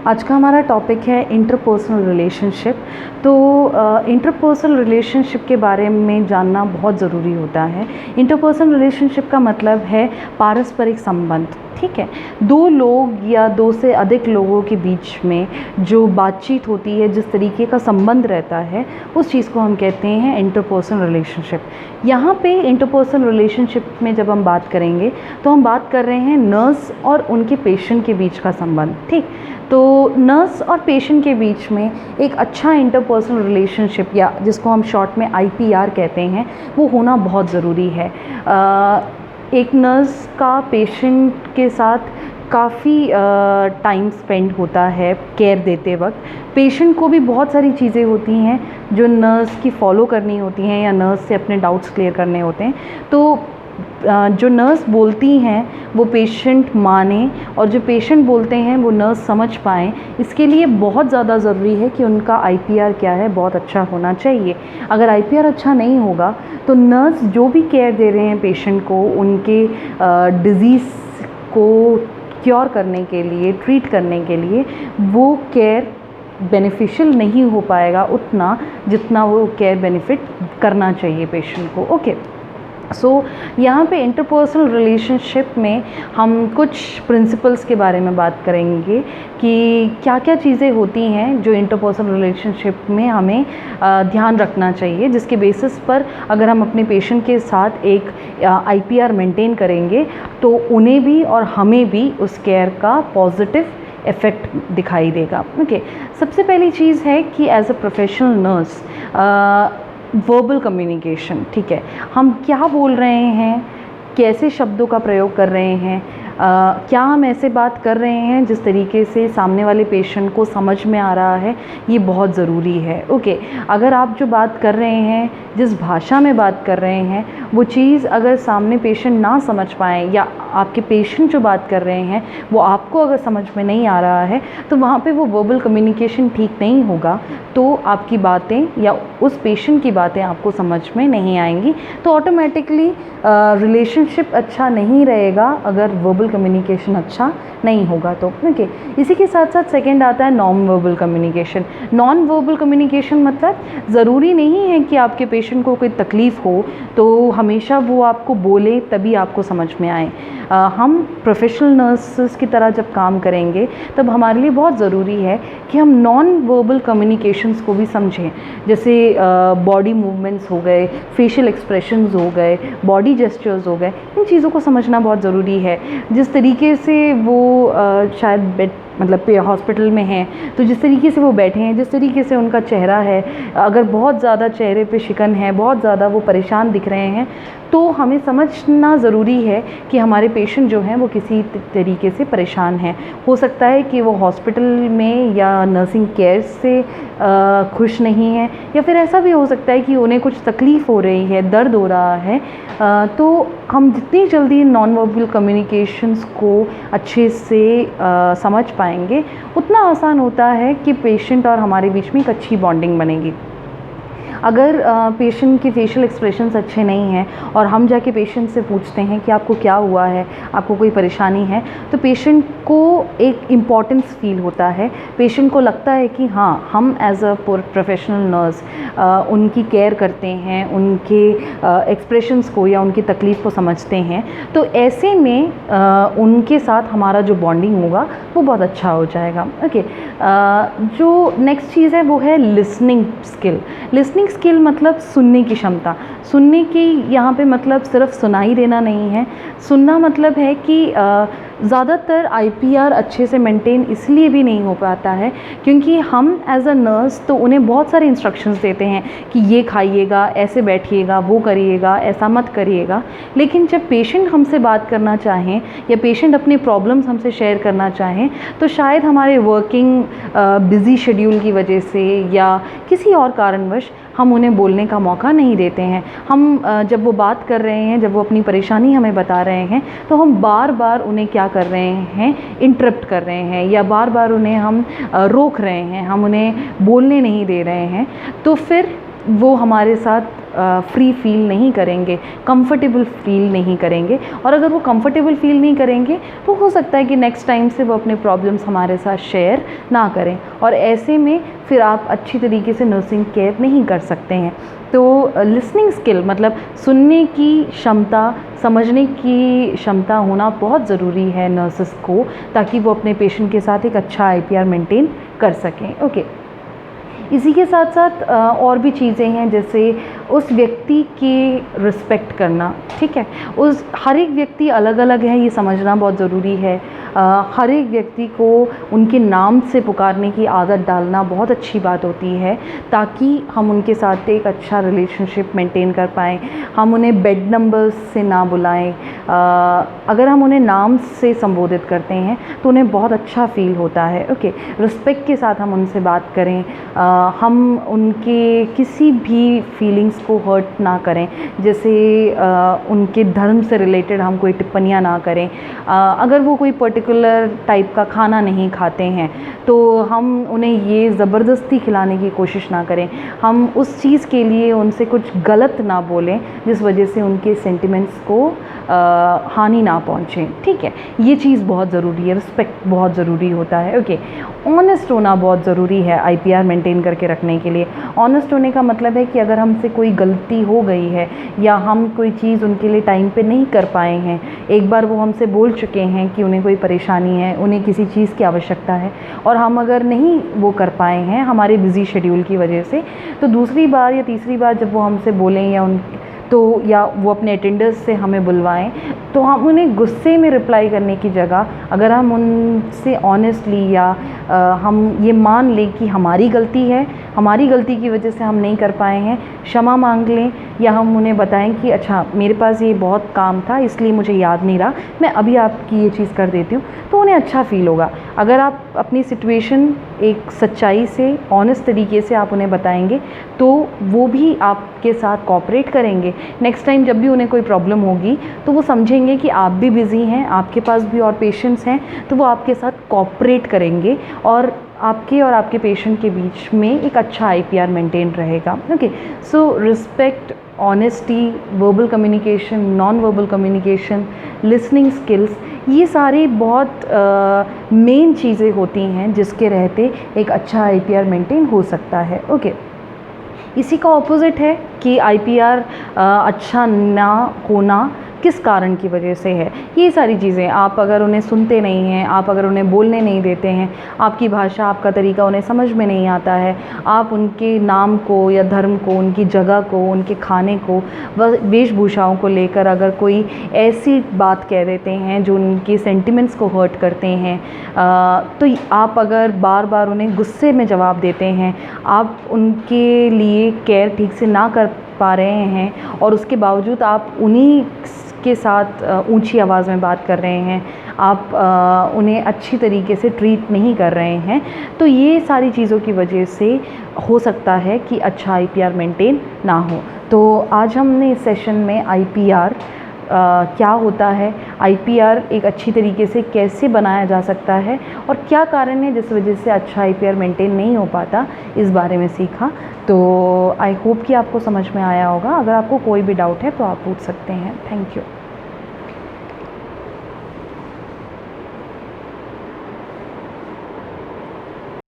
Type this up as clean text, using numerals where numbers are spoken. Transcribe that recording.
आज का हमारा टॉपिक है इंटरपर्सनल रिलेशनशिप। तो इंटरपर्सनल रिलेशनशिप के बारे में जानना बहुत ज़रूरी होता है। इंटरपर्सनल रिलेशनशिप का मतलब है पारस्परिक संबंध, ठीक है। दो लोग या दो से अधिक लोगों के बीच में जो बातचीत होती है, जिस तरीके का संबंध रहता है, उस चीज़ को हम कहते हैं इंटरपर्सनल रिलेशनशिप। यहाँ पे इंटरपर्सनल रिलेशनशिप में जब हम बात करेंगे तो हम बात कर रहे हैं नर्स और उनके पेशेंट के बीच का संबंध, ठीक। तो नर्स और पेशेंट के बीच में एक अच्छा इंटरपर्सनल रिलेशनशिप, या जिसको हम शॉर्ट में IPR कहते हैं, वो होना बहुत ज़रूरी है। एक नर्स का पेशेंट के साथ काफ़ी टाइम स्पेंड होता है केयर देते वक्त। पेशेंट को भी बहुत सारी चीज़ें होती हैं जो नर्स की फ़ॉलो करनी होती हैं या नर्स से अपने डाउट्स क्लियर करने होते हैं। तो जो नर्स बोलती हैं वो पेशेंट माने, और जो पेशेंट बोलते हैं वो नर्स समझ पाएँ। इसके लिए बहुत ज़्यादा ज़रूरी है कि उनका IPR क्या है, बहुत अच्छा होना चाहिए। अगर IPR अच्छा नहीं होगा तो नर्स जो भी केयर दे रहे हैं पेशेंट को, उनके डिज़ीज़ को क्योर करने के लिए, ट्रीट करने के लिए, वो केयर बेनिफिशियल नहीं हो पाएगा उतना जितना वो केयर बेनिफिट करना चाहिए पेशेंट को। ओके, सो यहाँ पे इंटरपर्सनल रिलेशनशिप में हम कुछ प्रिंसिपल्स के बारे में बात करेंगे कि क्या क्या चीज़ें होती हैं जो इंटरपर्सनल रिलेशनशिप में हमें ध्यान रखना चाहिए, जिसके बेसिस पर अगर हम अपने पेशेंट के साथ एक IPR मेंटेन करेंगे तो उन्हें भी और हमें भी उस केयर का पॉजिटिव इफ़ेक्ट दिखाई देगा। ओके, सबसे पहली चीज़ है कि as a professional nurse verbal communication, ठीक है। हम क्या बोल रहे हैं, कैसे शब्दों का प्रयोग कर रहे हैं, क्या हम ऐसे बात कर रहे हैं जिस तरीके से सामने वाले पेशेंट को समझ में आ रहा है, ये बहुत ज़रूरी है। ओके, अगर आप जो बात कर रहे हैं, जिस भाषा में बात कर रहे हैं, वो चीज़ अगर सामने पेशेंट ना समझ पाएँ, या आपके पेशेंट जो बात कर रहे हैं वो आपको अगर समझ में नहीं आ रहा है, तो वहाँ पे वो वर्बल कम्युनिकेशन ठीक नहीं होगा, तो आपकी बातें या उस पेशेंट की बातें आपको समझ में नहीं आएंगी। तो ऑटोमेटिकली रिलेशनशिप अच्छा नहीं रहेगा अगर वर्बल कम्युनिकेशन अच्छा नहीं होगा तो। ओके, इसी के साथ साथ सेकंड आता है non verbal communication. Non verbal communication मतलब ज़रूरी नहीं है कि आपके पेशेंट को कोई तकलीफ़ हो तो हमेशा वो आपको बोले तभी आपको समझ में आए। हम प्रोफेशनल नर्सेस की तरह जब काम करेंगे तब हमारे लिए बहुत ज़रूरी है कि हम नॉन वर्बल कम्युनिकेशंस को भी समझें, जैसे बॉडी मूवमेंट्स हो गए, फेशियल एक्सप्रेशंस हो गए, बॉडी जेस्चर्स हो गए। इन चीज़ों को समझना बहुत ज़रूरी है। जिस तरीके से वो शायद बेड मतलब हॉस्पिटल में हैं, तो जिस तरीके से वो बैठे हैं, जिस तरीके से उनका चेहरा है, अगर बहुत ज़्यादा चेहरे पे शिकन है, बहुत ज़्यादा वो परेशान दिख रहे हैं, तो हमें समझना ज़रूरी है कि हमारे पेशेंट जो हैं वो किसी तरीके से परेशान हैं। हो सकता है कि वो हॉस्पिटल में या नर्सिंग केयर से खुश नहीं हैं, या फिर ऐसा भी हो सकता है कि उन्हें कुछ तकलीफ़ हो रही है, दर्द हो रहा है। तो हम जितनी जल्दी नॉन वर्बल कम्युनिकेशंस को अच्छे से समझ पाएंगे, उतना आसान होता है कि पेशेंट और हमारे बीच में एक अच्छी बॉन्डिंग बनेगी। अगर पेशेंट के फेशियल एक्सप्रेशंस अच्छे नहीं हैं और हम जाके पेशेंट से पूछते हैं कि आपको क्या हुआ है, आपको कोई परेशानी है, तो पेशेंट को एक इम्पॉर्टेंस फील होता है। पेशेंट को लगता है कि हाँ, हम एज अ प्रोफेशनल नर्स उनकी केयर करते हैं, उनके एक्सप्रेशंस को या उनकी तकलीफ़ को समझते हैं। तो ऐसे में उनके साथ हमारा जो बॉन्डिंग होगा वो बहुत अच्छा हो जाएगा। ओके, जो नेक्स्ट चीज़ है वो है लिसनिंग स्किल। लिसनिंग स्किल मतलब सुनने की क्षमता। सुनने की यहाँ पे मतलब सिर्फ सुनाई देना नहीं है। सुनना मतलब है कि ज़्यादातर IPR अच्छे से मेंटेन इसलिए भी नहीं हो पाता है क्योंकि हम एज अ नर्स तो उन्हें बहुत सारे इंस्ट्रक्शंस देते हैं कि ये खाइएगा, ऐसे बैठिएगा, वो करिएगा, ऐसा मत करिएगा। लेकिन जब पेशेंट हमसे बात करना चाहें या पेशेंट अपने प्रॉब्लम्स हमसे शेयर करना चाहें, तो शायद हमारे वर्किंग बिज़ी शेड्यूल की वजह से या किसी और कारणवश हम उन्हें बोलने का मौका नहीं देते हैं। हम जब वो बात कर रहे हैं, जब वो अपनी परेशानी हमें बता रहे हैं, तो हम बार बार उन्हें क्या कर रहे हैं, इंटरप्ट कर रहे हैं, या बार बार उन्हें हम रोक रहे हैं, हम उन्हें बोलने नहीं दे रहे हैं। तो फिर वो हमारे साथ फ्री फील नहीं करेंगे, कंफर्टेबल फील नहीं करेंगे। और अगर वो कंफर्टेबल फील नहीं करेंगे तो हो सकता है कि नेक्स्ट टाइम से वो अपने प्रॉब्लम्स हमारे साथ शेयर ना करें, और ऐसे में फिर आप अच्छी तरीके से नर्सिंग केयर नहीं कर सकते हैं। तो लिसनिंग स्किल मतलब सुनने की क्षमता, समझने की क्षमता होना बहुत ज़रूरी है नर्सेस को, ताकि वो अपने पेशेंट के साथ एक अच्छा IPR मेंटेन कर सकें। ओके, इसी के साथ साथ और भी चीज़ें हैं, जैसे उस व्यक्ति की रिस्पेक्ट करना। ठीक है, उस हर एक व्यक्ति अलग अलग है, ये समझना बहुत ज़रूरी है। हर एक व्यक्ति को उनके नाम से पुकारने की आदत डालना बहुत अच्छी बात होती है, ताकि हम उनके साथ एक अच्छा रिलेशनशिप मेंटेन कर पाएँ। हम उन्हें बेड नंबर्स से ना बुलाएं। अगर हम उन्हें नाम से संबोधित करते हैं तो उन्हें बहुत अच्छा फील होता है। ओके, रिस्पेक्ट के साथ हम उनसे बात करें, हम उनके किसी भी फीलिंग्स को हर्ट ना करें, जैसे उनके धर्म से रिलेटेड हम कोई टिप्पणियाँ ना करें। अगर वो कोई पर्टिकुलर टाइप का खाना नहीं खाते हैं तो हम उन्हें ये ज़बरदस्ती खिलाने की कोशिश ना करें। हम उस चीज़ के लिए उनसे कुछ गलत ना बोलें जिस वजह से उनके सेंटिमेंट्स को हानि ना पहुँचे। ठीक है, ये चीज़ बहुत ज़रूरी है, रिस्पेक्ट बहुत ज़रूरी होता है। ओके, ऑनेस्ट होना बहुत ज़रूरी है IPR मेंटेन करके रखने के लिए। ऑनेस्ट होने का मतलब है कि अगर हमसे कोई गलती हो गई है या हम कोई चीज़ उनके लिए टाइम पे नहीं कर पाए हैं, एक बार वो हमसे बोल चुके हैं कि उन्हें कोई परेशानी है, उन्हें किसी चीज़ की आवश्यकता है, और हम अगर नहीं वो कर पाए हैं हमारे बिज़ी शेड्यूल की वजह से, तो दूसरी बार या तीसरी बार जब वो हमसे बोलें या वो अपने अटेंडर्स से हमें बुलवाएं, तो हम उन्हें गुस्से में रिप्लाई करने की जगह अगर हम उनसे ऑनेस्टली या हम ये मान लें कि हमारी गलती है, हमारी गलती की वजह से हम नहीं कर पाए हैं, क्षमा मांग लें, या हम उन्हें बताएं कि अच्छा मेरे पास ये बहुत काम था इसलिए मुझे याद नहीं रहा, मैं अभी आपकी ये चीज़ कर देती हूँ, तो उन्हें अच्छा फ़ील होगा। अगर आप अपनी सिचुएशन एक सच्चाई से, ऑनेस्ट तरीके से आप उन्हें बताएंगे तो वो भी आपके साथ कोऑपरेट करेंगे। नेक्स्ट टाइम जब भी उन्हें कोई प्रॉब्लम होगी तो वो समझेंगे कि आप भी बिज़ी हैं, आपके पास भी और पेशेंट्स हैं, तो वो आपके साथ कोऑपरेट करेंगे और आपके पेशेंट के बीच में एक अच्छा IPR मेंटेन रहेगा। Okay, so respect, honesty, verbal communication, non verbal communication, listening skills, ये सारी बहुत मेन चीज़ें होती हैं जिसके रहते एक अच्छा IPR मेंटेन हो सकता है। ओके, इसी का ऑपोजिट है कि IPR अच्छा ना होना किस कारण की वजह से है। ये सारी चीज़ें, आप अगर उन्हें सुनते नहीं हैं, आप अगर उन्हें बोलने नहीं देते हैं, आपकी भाषा, आपका तरीका उन्हें समझ में नहीं आता है, आप उनके नाम को या धर्म को, उनकी जगह को, उनके खाने को, वेशभूषाओं को लेकर अगर कोई ऐसी बात कह देते हैं जो उनके सेंटिमेंट्स को हर्ट करते हैं, तो आप अगर बार बार उन्हें गुस्से में जवाब देते हैं, आप उनके लिए केयर ठीक से ना कर पा रहे हैं और उसके बावजूद आप उन्हीं के साथ ऊंची आवाज़ में बात कर रहे हैं, आप उन्हें अच्छी तरीके से ट्रीट नहीं कर रहे हैं, तो ये सारी चीज़ों की वजह से हो सकता है कि अच्छा IPR मेंटेन ना हो। तो आज हमने इस सेशन में IPR क्या होता है, IPR एक अच्छी तरीके से कैसे बनाया जा सकता है और क्या कारण है जिस वजह से अच्छा IPR मेंटेन नहीं हो पाता, इस बारे में सीखा। तो आई होप कि आपको समझ में आया होगा। अगर आपको कोई भी डाउट है तो आप पूछ सकते हैं। Thank you.